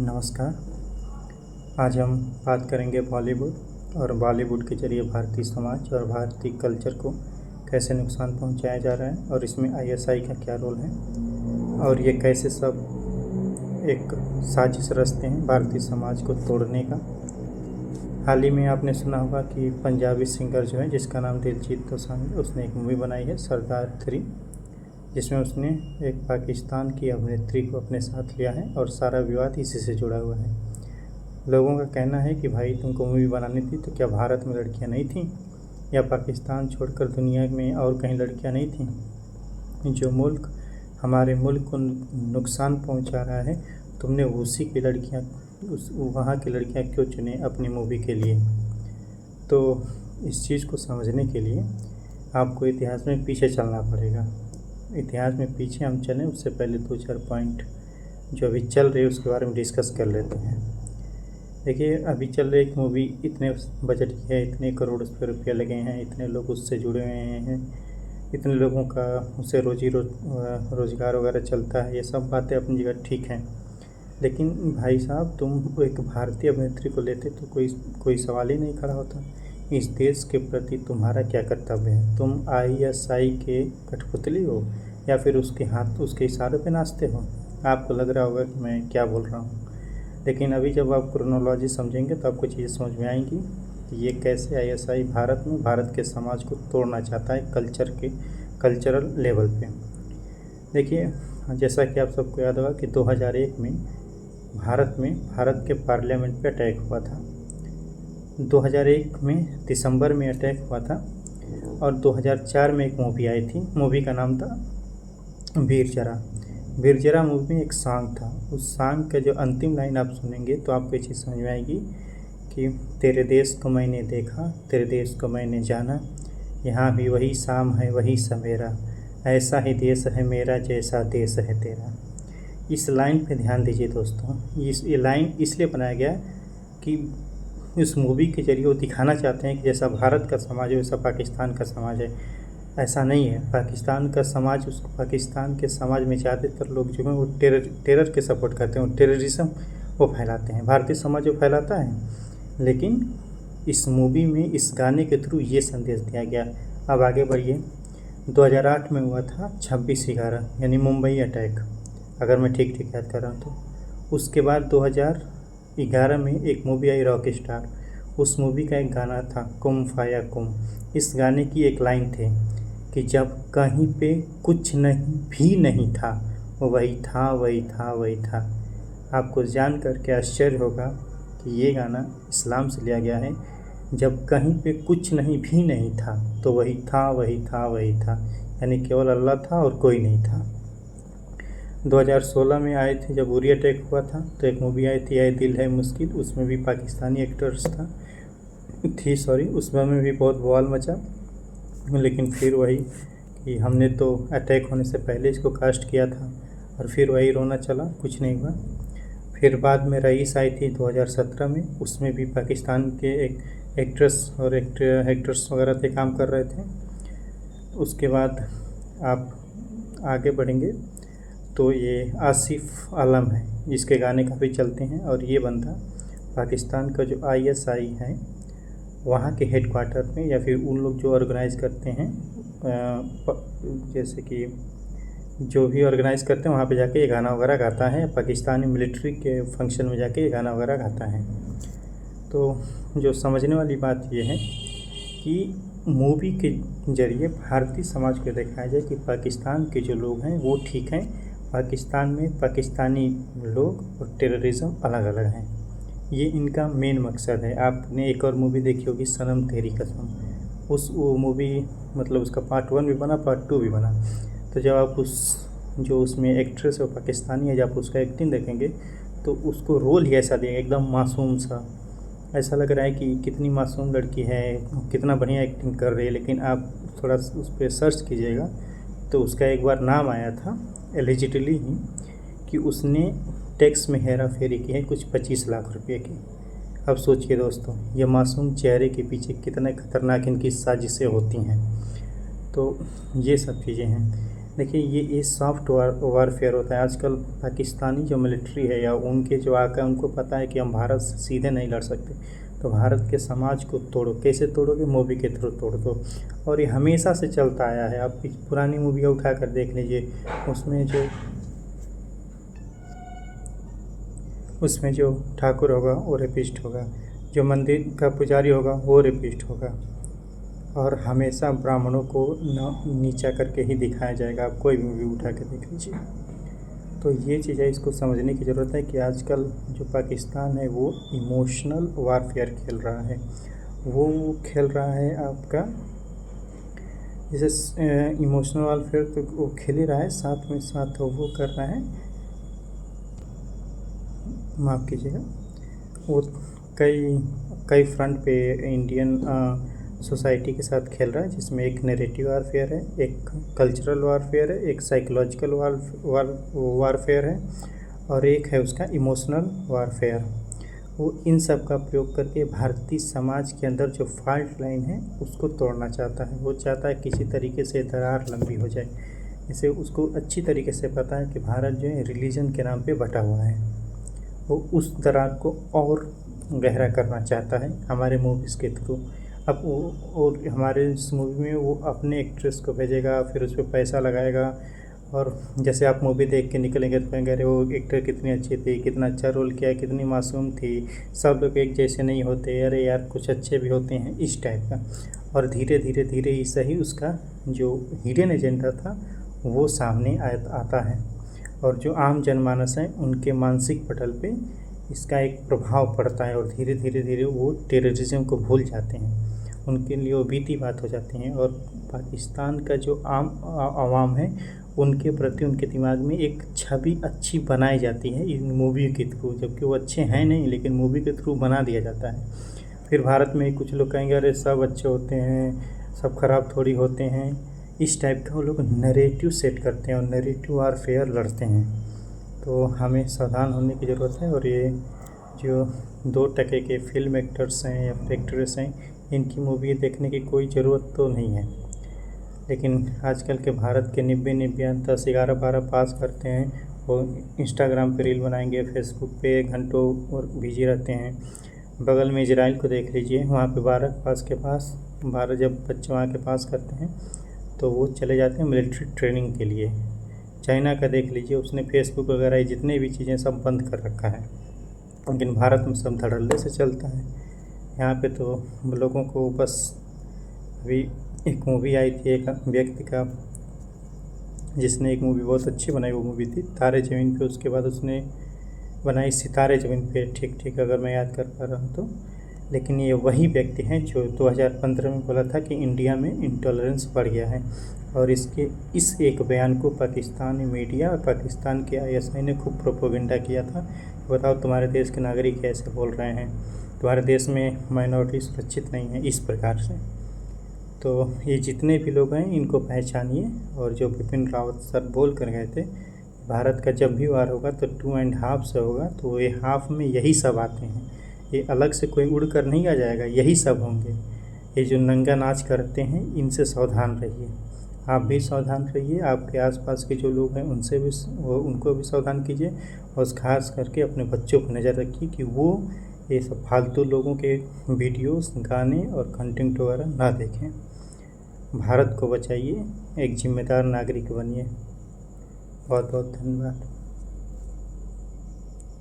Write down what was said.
नमस्कार। आज हम बात करेंगे बॉलीवुड और बॉलीवुड के ज़रिए भारतीय समाज और भारतीय कल्चर को कैसे नुकसान पहुंचाया जा रहा है और इसमें आईएसआई का क्या रोल है और ये कैसे सब एक साजिश रचते हैं भारतीय समाज को तोड़ने का। हाल ही में आपने सुना होगा कि पंजाबी सिंगर जो है जिसका नाम दिलजीत दोसांझ है, उसने एक मूवी बनाई है सरदार 3, जिसमें उसने एक पाकिस्तान की अभिनेत्री को अपने साथ लिया है और सारा विवाद इसी से जुड़ा हुआ है। लोगों का कहना है कि भाई तुमको मूवी बनानी थी तो क्या भारत में लड़कियां नहीं थीं या पाकिस्तान छोड़कर दुनिया में और कहीं लड़कियां नहीं थीं? जो मुल्क हमारे मुल्क को नुकसान पहुंचा रहा है, तुमने उसी की लड़कियां वहाँ की लड़कियां क्यों चुने अपनी मूवी के लिए? तो इस चीज़ को समझने के लिए आपको इतिहास में पीछे चलना पड़ेगा। इतिहास में पीछे हम चलें उससे पहले 2-4 पॉइंट जो अभी चल रही है उसके बारे में डिस्कस कर लेते हैं। देखिए, अभी चल रही एक मूवी इतने बजट की है, इतने करोड़ उस पर रुपये लगे हैं, इतने लोग उससे जुड़े हुए हैं, इतने लोगों का उससे रोज़गार वगैरह चलता है। ये सब बातें अपनी जगह ठीक हैं, लेकिन भाई साहब तुम एक भारतीय अभिनेत्री को लेते तो कोई सवाल ही नहीं खड़ा होता। इस देश के प्रति तुम्हारा क्या कर्तव्य है? तुम आईएसआई के कठपुतली हो या फिर उसके इशारों पे नाचते हो? आपको लग रहा होगा कि मैं क्या बोल रहा हूँ, लेकिन अभी जब आप क्रोनोलॉजी समझेंगे तो आपको चीज़ें समझ में आएंगी कि ये कैसे आईएसआई भारत के समाज को तोड़ना चाहता है कल्चरल लेवल पे। देखिए, जैसा कि आप सबको याद होगा कि 2001 में भारत के पार्लियामेंट पे अटैक हुआ था। 2001 में दिसंबर में अटैक हुआ था और 2004 में एक मूवी आई थी। मूवी का नाम था वीर ज़रा मूवी में एक सॉन्ग था। उस सॉन्ग का जो अंतिम लाइन आप सुनेंगे तो आपको ये चीज़ समझ में आएगी कि तेरे देश को मैंने देखा, तेरे देश को मैंने जाना, यहाँ भी वही शाम है वही सवेरा, ऐसा ही देश है मेरा जैसा देश है तेरा। इस लाइन पे ध्यान दीजिए दोस्तों। ये लाइन इसलिए बनाया गया कि इस मूवी के जरिए वो दिखाना चाहते हैं कि जैसा भारत का समाज है वैसा पाकिस्तान का समाज है। ऐसा नहीं है। पाकिस्तान के समाज में ज़्यादातर लोग जो हैं वो टेरर के सपोर्ट करते हैं, वो टेररिज्म वो फैलाते हैं। भारतीय समाज वो फैलाता है, लेकिन इस मूवी में इस गाने के थ्रू ये संदेश दिया गया। अब आगे बढ़िए। 2008 में हुआ था 26/11 यानी मुंबई अटैक, अगर मैं ठीक याद कर रहा हूँ तो। उसके बाद 2011 में एक मूवी आई रॉक स्टार। उस मूवी का एक गाना था कुम फाया कुम। इस गाने की एक लाइन थी कि जब कहीं पे कुछ भी नहीं था, वही था वही था वही था। आपको जान करके आश्चर्य होगा कि ये गाना इस्लाम से लिया गया है। जब कहीं पे कुछ भी नहीं था तो वही था वही था वही था, यानी केवल अल्लाह था और कोई नहीं था। 2016 में आए थे जब उरी अटैक हुआ था तो एक मूवी आई थी ऐ दिल है मुश्किल। उसमें भी पाकिस्तानी एक्टर्स उसमें भी बहुत बवाल मचा, लेकिन फिर वही कि हमने तो अटैक होने से पहले इसको कास्ट किया था और फिर वही रोना चला, कुछ नहीं हुआ। फिर बाद में रईस आई थी 2017 में। उसमें भी पाकिस्तान के एक एक्टर्स वगैरह थे, काम कर रहे थे। उसके बाद आप आगे बढ़ेंगे तो ये आसिफ आलम है, जिसके गाने काफ़ी चलते हैं। और ये बंदा पाकिस्तान का जो आईएसआई है वहाँ के हेडक्वार्टर में या फिर उन लोग जो ऑर्गेनाइज़ करते हैं, जैसे कि जो भी ऑर्गेनाइज़ करते हैं वहाँ पे जाके ये गाना वगैरह गाता है। पाकिस्तानी मिलिट्री के फंक्शन में जाके ये गाना वगैरह गाता है। तो जो समझने वाली बात ये है कि मूवी के ज़रिए भारतीय समाज को दिखाया जाए कि पाकिस्तान के जो लोग हैं वो ठीक हैं, पाकिस्तान में पाकिस्तानी लोग और टेररिज्म अलग अलग हैं। ये इनका मेन मकसद है। आपने एक और मूवी देखी होगी सनम तेरी कसम। वो मूवी मतलब उसका पार्ट 1 भी बना, पार्ट 2 भी बना। तो जब आप उसमें एक्ट्रेस है वो पाकिस्तानी है, जब आप उसका एक्टिंग देखेंगे तो उसको रोल ही ऐसा देंगे एकदम मासूम सा। ऐसा लग रहा है कि कितनी मासूम लड़की है, कितना बढ़िया एक्टिंग कर रही है। लेकिन आप थोड़ा उस पर सर्च कीजिएगा तो उसका एक बार नाम आया था एलिजिडली ही कि उसने टैक्स में हेरा फेरी की है कुछ 25 लाख रुपए की। अब सोचिए दोस्तों, ये मासूम चेहरे के पीछे कितने खतरनाक इनकी साजिशें होती हैं। तो ये सब चीज़ें हैं। देखिए ये सॉफ्ट वारफेयर होता है। आजकल पाकिस्तानी जो मिलिट्री है या उनके जो आका, उनको पता है कि हम भारत से सीधे नहीं लड़ सकते, तो भारत के समाज को तोड़ो। कैसे तोड़ोगे? मूवी के थ्रू तोड़ दो। और ये हमेशा से चलता आया है। आप पुरानी मूवियाँ उठा कर देख लीजिए, उसमें जो ठाकुर होगा वो रेपिस्ट होगा, जो मंदिर का पुजारी होगा वो रेपिस्ट होगा, और हमेशा ब्राह्मणों को नीचा करके ही दिखाया जाएगा। आप कोई भी मूवी उठा के देख लीजिए। तो ये चीज़ है, इसको समझने की ज़रूरत है कि आजकल जो पाकिस्तान है वो इमोशनल वारफेयर खेल रहा है। वो खेल रहा है आपका, जैसे इमोशनल वारफेयर तो वो खेल ही रहा है, साथ में साथ वो कर रहा है, माफ़ कीजिएगा, वो कई फ्रंट पे इंडियन सोसाइटी के साथ खेल रहा है, जिसमें एक नैरेटिव वारफेयर है, एक कल्चरल वारफेयर है, एक साइकोलॉजिकल वारफेयर है, और एक है उसका इमोशनल वारफेयर। वो इन सब का प्रयोग करके भारतीय समाज के अंदर जो फॉल्ट लाइन है उसको तोड़ना चाहता है। वो चाहता है किसी तरीके से दरार लंबी हो जाए। जैसे उसको अच्छी तरीके से पता है कि भारत जो है रिलीजन के नाम पे बटा हुआ है। वो उस दरार को और गहरा करना चाहता है हमारे मूवीज़ के थ्रू। अब वो और हमारे इस मूवी में वो अपने एक्ट्रेस को भेजेगा, फिर उस पर पैसा लगाएगा, और जैसे आप मूवी देख के निकलेंगे तो कहेंगे अरे वो एक्टर कितनी अच्छी थी, कितना अच्छा रोल किया, कितनी मासूम थी, सब लोग एक जैसे नहीं होते, अरे यार कुछ अच्छे भी होते हैं, इस टाइप का। और धीरे धीरे धीरे ही सही उसका जो हिडन एजेंडा था वो सामने आता है, और जो आम जनमानस हैं उनके मानसिक पटल पे इसका एक प्रभाव पड़ता है, और धीरे धीरे धीरे वो टेररिज्म को भूल जाते हैं, उनके लिए वो बीती बात हो जाती हैं। और पाकिस्तान का जो आवाम है उनके प्रति उनके दिमाग में एक छवि अच्छी बनाई जाती है इन मूवी के थ्रू, जबकि वो अच्छे हैं नहीं, लेकिन मूवी के थ्रू बना दिया जाता है। फिर भारत में कुछ लोग कहेंगे अरे सब अच्छे होते हैं, सब खराब थोड़ी होते हैं, इस टाइप का वो लोग नैरेटिव सेट करते हैं और नैरेटिव वारफेयर लड़ते हैं। तो हमें सावधान होने की ज़रूरत है। और ये जो 2 टके के फिल्म एक्टर्स हैं या फिर एक्ट्रेस हैं, इनकी मूवी देखने की कोई ज़रूरत तो नहीं है। लेकिन आजकल के भारत के 90 10 11 12 पास करते हैं, वो इंस्टाग्राम पे रील बनाएंगे, फेसबुक पे घंटों और बिजी रहते हैं। बगल में इजराइल को देख लीजिए, वहाँ पे 12 जब बच्चे वहाँ के पास करते हैं तो वो चले जाते हैं मिलिट्री ट्रेनिंग के लिए। चाइना का देख लीजिए, उसने फेसबुक वगैरह जितने भी चीज़ें सब बंद कर रखा है, लेकिन भारत में सब धड़ल्ले से चलता है। यहाँ पे तो लोगों को बस, अभी एक मूवी आई थी एक व्यक्ति का, जिसने एक मूवी बहुत अच्छी बनाई, वो मूवी थी तारे ज़मीन पे, उसके बाद उसने बनाई सितारे ज़मीन पे, ठीक अगर मैं याद कर पा रहा हूँ तो। लेकिन ये वही व्यक्ति हैं जो 2015 में बोला था कि इंडिया में इंटॉलरेंस बढ़ गया है, और इस एक बयान को पाकिस्तानी मीडिया और पाकिस्तान के ISI ने खूब प्रोपोगेंडा किया था। बताओ तुम्हारे देश के नागरिक ऐसे बोल रहे हैं, तुम्हारे देश में माइनॉरिटी सुरक्षित नहीं है, इस प्रकार से। तो ये जितने भी लोग हैं इनको पहचानिए। और जो बिपिन रावत सर बोल कर गए थे, भारत का जब भी वार होगा तो 2.5 से होगा, तो ये हाफ में यही सब आते हैं, ये अलग से कोई उड़ कर नहीं आ जाएगा, यही सब होंगे। ये जो नंगा नाच करते हैं इनसे सावधान रहिए, आप भी सावधान रहिए, आपके आसपास के जो लोग हैं उनसे भी उनको भी सावधान कीजिए, और खास करके अपने बच्चों पर नज़र रखिए कि वो ये सब फालतू लोगों के वीडियोस, गाने और कंटेंट वगैरह ना देखें। भारत को बचाइए, एक जिम्मेदार नागरिक बनिए। बहुत बहुत धन्यवाद।